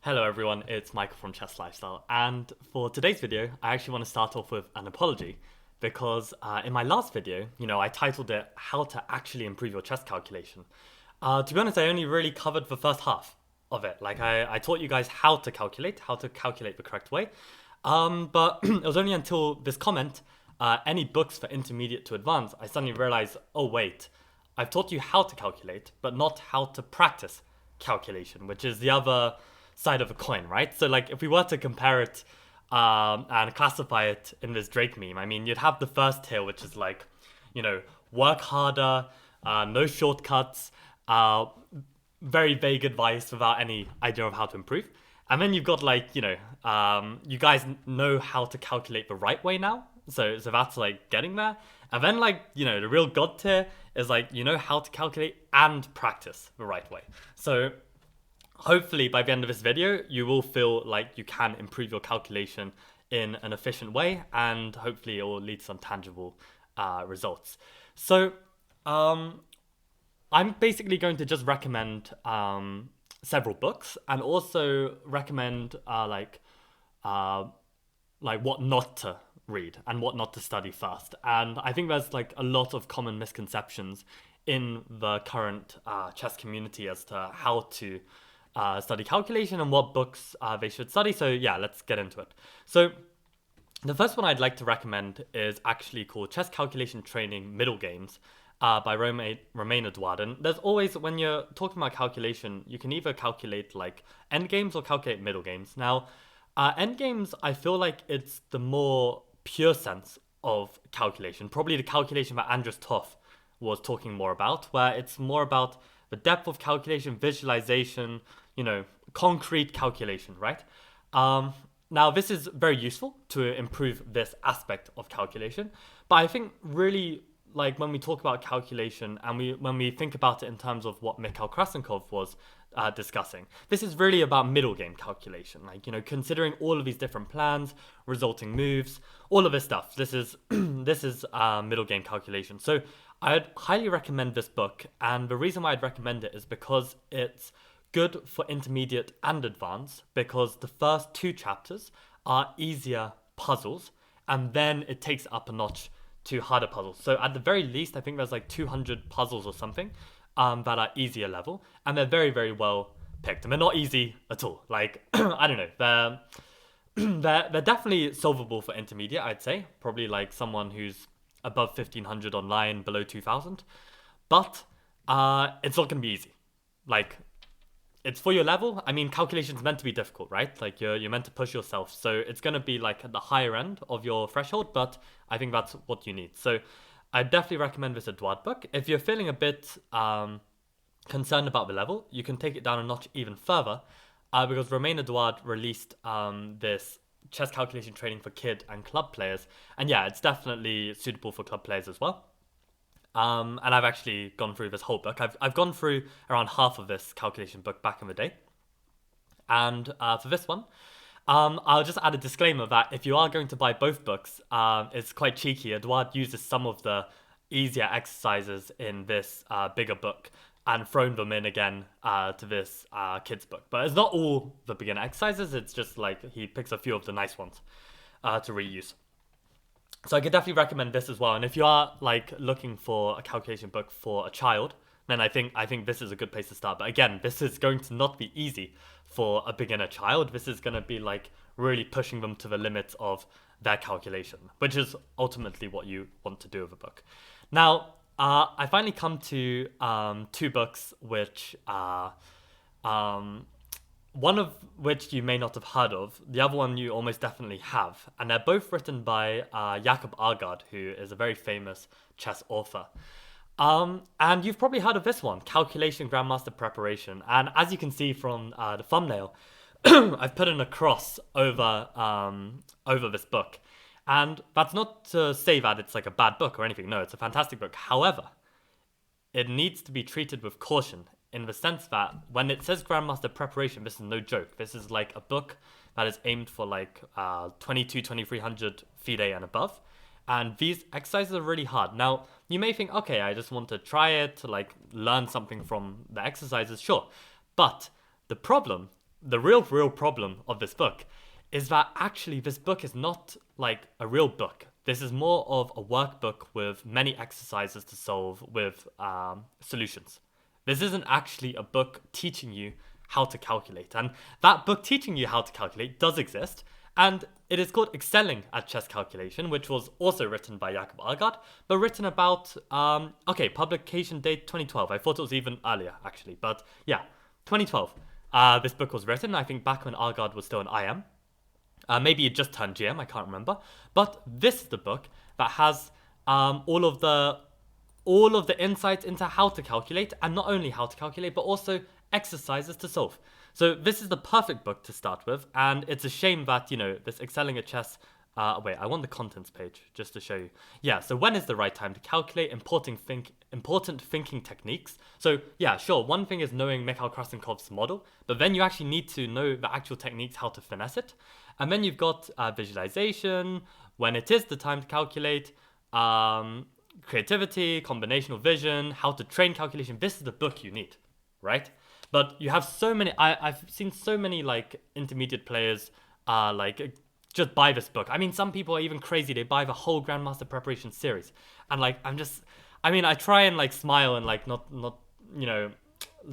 Hello everyone, it's Michael from Chess Lifestyle, and for today's video, I actually want to start off with an apology because in my last video, I titled it "How to Actually Improve Your Chess Calculation." To be honest, I only really covered the first half of it. Like I taught you guys how to calculate the correct way, but it was only until this comment, any books for intermediate to advanced, I suddenly realized, oh wait, I've taught you how to calculate, but not how to practice calculation, which is the other side of a coin, right? So like if we were to compare it and classify it in this Drake meme, I mean, you'd have the first tier, which is like, work harder, no shortcuts, very vague advice without any idea of how to improve. And then you've got like, you guys know how to calculate the right way now. So that's like getting there. And then like, the real god tier is like, how to calculate and practice the right way. So hopefully by the end of this video, you will feel like you can improve your calculation in an efficient way, and hopefully it will lead to some tangible results. So I'm basically going to just recommend several books and also recommend uh, what not to read and what not to study first. And I think there's like a lot of common misconceptions in the current chess community as to how to study calculation and what books they should study. So yeah, let's get into it. So the first one I'd like to recommend is actually called Chess Calculation Training Middle Games by Romain Edouard. And there's always, when you're talking about calculation, you can either calculate like end games or calculate middle games. Now, end games, I feel like it's the more pure sense of calculation, probably the calculation that Andres Toff was talking more about, where it's more about the depth of calculation, visualization, concrete calculation, right? Now, this is very useful to improve this aspect of calculation, but I think really, like when we talk about calculation and when we think about it in terms of what Mikhail Krasnikov was discussing, this is really about middle game calculation, like, considering all of these different plans, resulting moves, all of this stuff. This is middle game calculation. So I'd highly recommend this book, and the reason why I'd recommend it is because it's good for intermediate and advanced, because the first two chapters are easier puzzles, and then it takes it up a notch to harder puzzles. So at the very least, I think there's like 200 puzzles or something that are easier level, and they're very, very well picked. And they're not easy at all. Like, I don't know, they're definitely solvable for intermediate, I'd say. Probably like someone who's above 1500 online, below 2000. But it's not going to be easy. Like, it's for your level. I mean, calculation's meant to be difficult, right? Like you're meant to push yourself. So it's going to be like at the higher end of your threshold, but I think that's what you need. So I definitely recommend this Edouard book. If you're feeling a bit concerned about the level, you can take it down a notch even further because Romain Edouard released this chess calculation training for kid and club players. And yeah, it's definitely suitable for club players as well. And I've actually gone through this whole book. I've gone through around half of this calculation book back in the day. And for this one, I'll just add a disclaimer that if you are going to buy both books, it's quite cheeky. Edouard uses some of the easier exercises in this bigger book and thrown them in again to this kids book. But it's not all the beginner exercises. It's just like he picks a few of the nice ones to reuse. So I could definitely recommend this as well. And if you are like looking for a calculation book for a child, then I think this is a good place to start. But again, this is going to not be easy for a beginner child. This is going to be like really pushing them to the limits of their calculation, which is ultimately what you want to do with a book. Now, I finally come to two books which are one of which you may not have heard of, the other one you almost definitely have. And they're both written by Jakob Aagaard, who is a very famous chess author. And you've probably heard of this one, Calculation Grandmaster Preparation. And as you can see from the thumbnail, I've put in a cross over this book. And that's not to say that it's like a bad book or anything. No, it's a fantastic book. However, it needs to be treated with caution in the sense that when it says Grandmaster Preparation, this is no joke. This is like a book that is aimed for like 2300 FIDE and above. And these exercises are really hard. Now, you may think, okay, I just want to try it to like learn something from the exercises. Sure. But the problem the real problem of this book is that actually this book is not like a real book. This is more of a workbook with many exercises to solve with solutions. This isn't actually a book teaching you how to calculate. And that book teaching you how to calculate does exist. And it is called Excelling at Chess Calculation, which was also written by Jakob Aagaard, but written about, publication date 2012. I thought it was even earlier, actually. But yeah, 2012. This book was written, I think, back when Aagaard was still an IM. Maybe it just turned GM, I can't remember. But this is the book that has all of the insights into how to calculate, and not only how to calculate, but also exercises to solve. So this is the perfect book to start with, and it's a shame that, this Excelling at Chess... wait, I want the contents page, just to show you. Yeah, so when is the right time to calculate important thinking techniques? So yeah, sure, one thing is knowing Mikhail Krasnikov's model, but then you actually need to know the actual techniques, how to finesse it. And then you've got visualization, when it is the time to calculate, creativity, combinational vision, how to train calculation. This is the book you need, right? But you have so many, I've seen so many like intermediate players just buy this book. I mean, some people are even crazy. They buy the whole Grandmaster Preparation series. And like, I try and like smile and like not,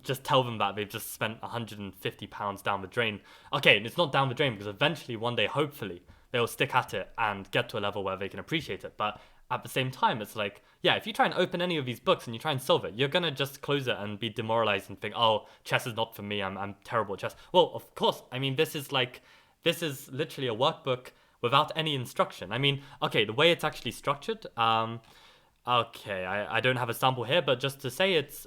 just tell them that they've just spent £150 down the drain. Okay, and it's not down the drain because eventually one day, hopefully, they'll stick at it and get to a level where they can appreciate it. But at the same time, it's like, yeah, if you try and open any of these books and you try and solve it, you're going to just close it and be demoralized and think, oh, chess is not for me. I'm terrible at chess. Well, of course. I mean, this is literally a workbook without any instruction. I mean, okay, the way it's actually structured, I don't have a sample here, but just to say it's,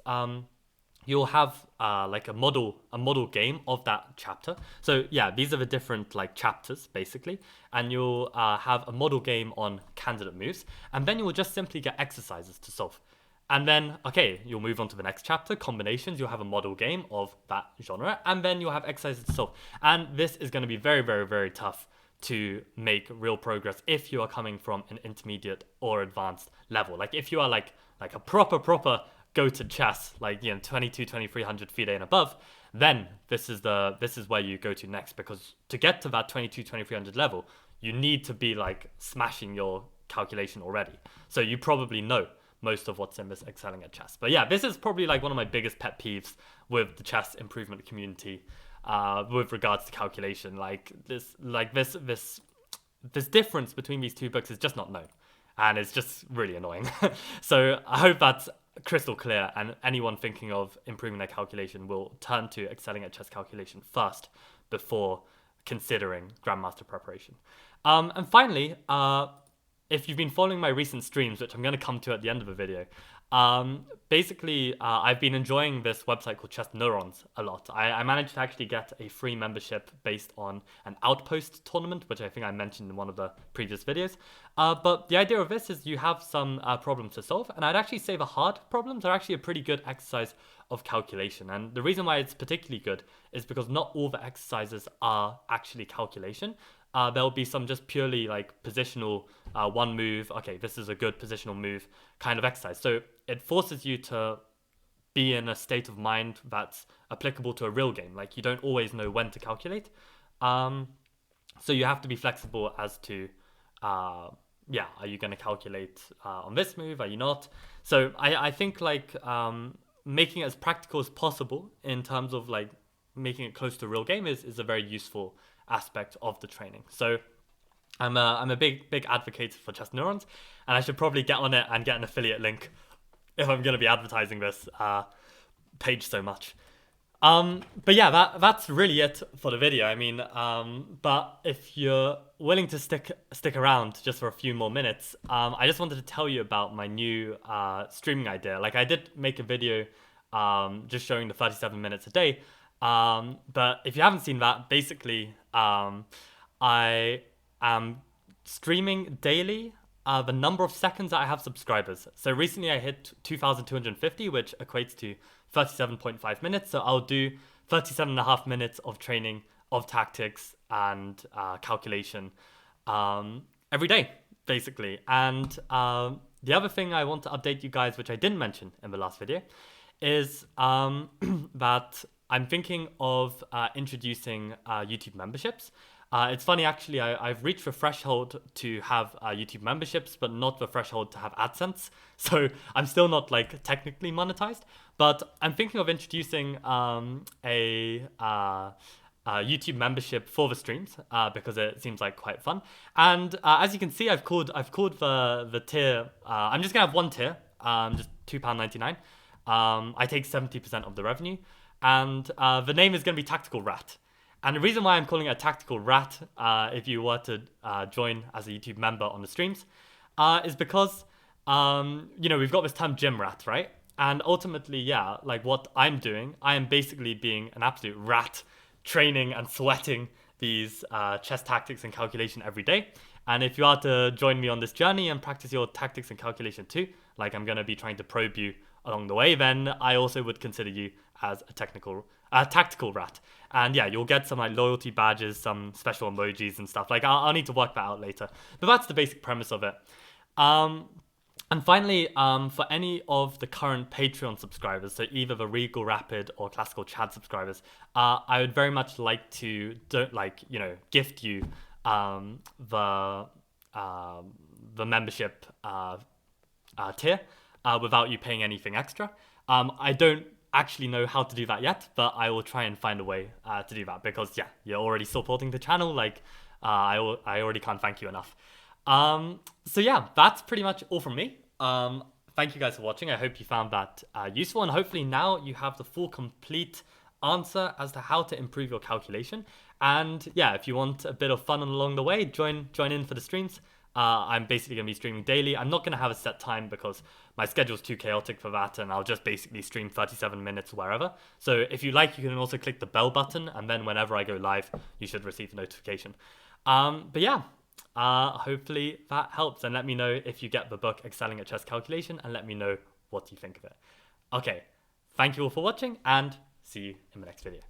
you'll have like a model game of that chapter. So yeah, these are the different like chapters basically, and you'll have a model game on candidate moves, and then you will just simply get exercises to solve. And then, okay, you'll move on to the next chapter, combinations. You'll have a model game of that genre, and then you'll have exercises to solve. And this is going to be very, very, very tough to make real progress if you are coming from an intermediate or advanced level. Like if you are like a proper go to chess, like 2200-2300 FIDE and above, then this is where you go to next, because to get to that 2200-2300 level, you need to be like smashing your calculation already. So you probably know most of what's in this Excelling at Chess. But yeah, this is probably like one of my biggest pet peeves with the chess improvement community with regards to calculation. This difference between these two books is just not known, and it's just really annoying. So I hope that's crystal clear, and anyone thinking of improving their calculation will turn to Excelling at Chess Calculation first before considering Grandmaster Preparation. And finally, if you've been following my recent streams, which I'm going to come to at the end of the video, I've been enjoying this website called Chess Neurons a lot. I managed to actually get a free membership based on an Outpost tournament, which I think I mentioned in one of the previous videos. But the idea of this is you have some problems to solve, and I'd actually say the hard problems are actually a pretty good exercise of calculation. And the reason why it's particularly good is because not all the exercises are actually calculation. There'll be some just purely like positional, one move, okay, this is a good positional move kind of exercise. So it forces you to be in a state of mind that's applicable to a real game. Like you don't always know when to calculate. So you have to be flexible as to, are you going to calculate on this move? Are you not? So I think like making it as practical as possible in terms of like making it close to a real game is a very useful aspect of the training. So I'm a big advocate for Chess Neurons, and I should probably get on it and get an affiliate link if I'm going to be advertising this page so much. But yeah, that's really it for the video. I mean, but if you're willing to stick around just for a few more minutes, I just wanted to tell you about my new streaming idea. Like I did make a video just showing the 37 minutes a day. But if you haven't seen that, basically, I am streaming daily the number of seconds that I have subscribers. So recently I hit 2,250, which equates to 37.5 minutes. So I'll do 37.5 minutes of training of tactics and calculation every day, basically. And the other thing I want to update you guys, which I didn't mention in the last video, is that I'm thinking of introducing YouTube memberships. It's funny, actually, I've reached the threshold to have YouTube memberships, but not the threshold to have AdSense. So I'm still not like technically monetized, but I'm thinking of introducing YouTube membership for the streams because it seems like quite fun. And as you can see, I've called the tier. I'm just gonna have one tier, just £2.99. I take 70% of the revenue, and the name is gonna be Tactical Rat. And the reason why I'm calling it a Tactical Rat, if you were to join as a YouTube member on the streams, is because we've got this term gym rat, right? And ultimately, yeah, like what I'm doing, I am basically being an absolute rat, training and sweating these chess tactics and calculation every day. And if you are to join me on this journey and practice your tactics and calculation too, like I'm going to be trying to probe you along the way, then I also would consider you as a tactical rat. And yeah, you'll get some like loyalty badges, some special emojis and stuff. Like I'll need to work that out later. But that's the basic premise of it. And finally, for any of the current Patreon subscribers, so either the Regal Rapid or Classical Chad subscribers, I would very much like to gift you the membership tier without you paying anything extra. I don't actually know how to do that yet, but I will try and find a way to do that because yeah, you're already supporting the channel. Like I already can't thank you enough. So yeah, that's pretty much all from me. Thank you guys for watching. I hope you found that useful, and hopefully now you have the full complete answer as to how to improve your calculation. And yeah, if you want a bit of fun along the way, join in for the streams. I'm basically going to be streaming daily. I'm not going to have a set time because my schedule's too chaotic for that, and I'll just basically stream 37 minutes wherever. So if you like, you can also click the bell button, and then whenever I go live, you should receive a notification. But yeah, hopefully that helps, and let me know if you get the book Excelling at Chess Calculation, and let me know what you think of it. Okay, thank you all for watching, and see you in the next video.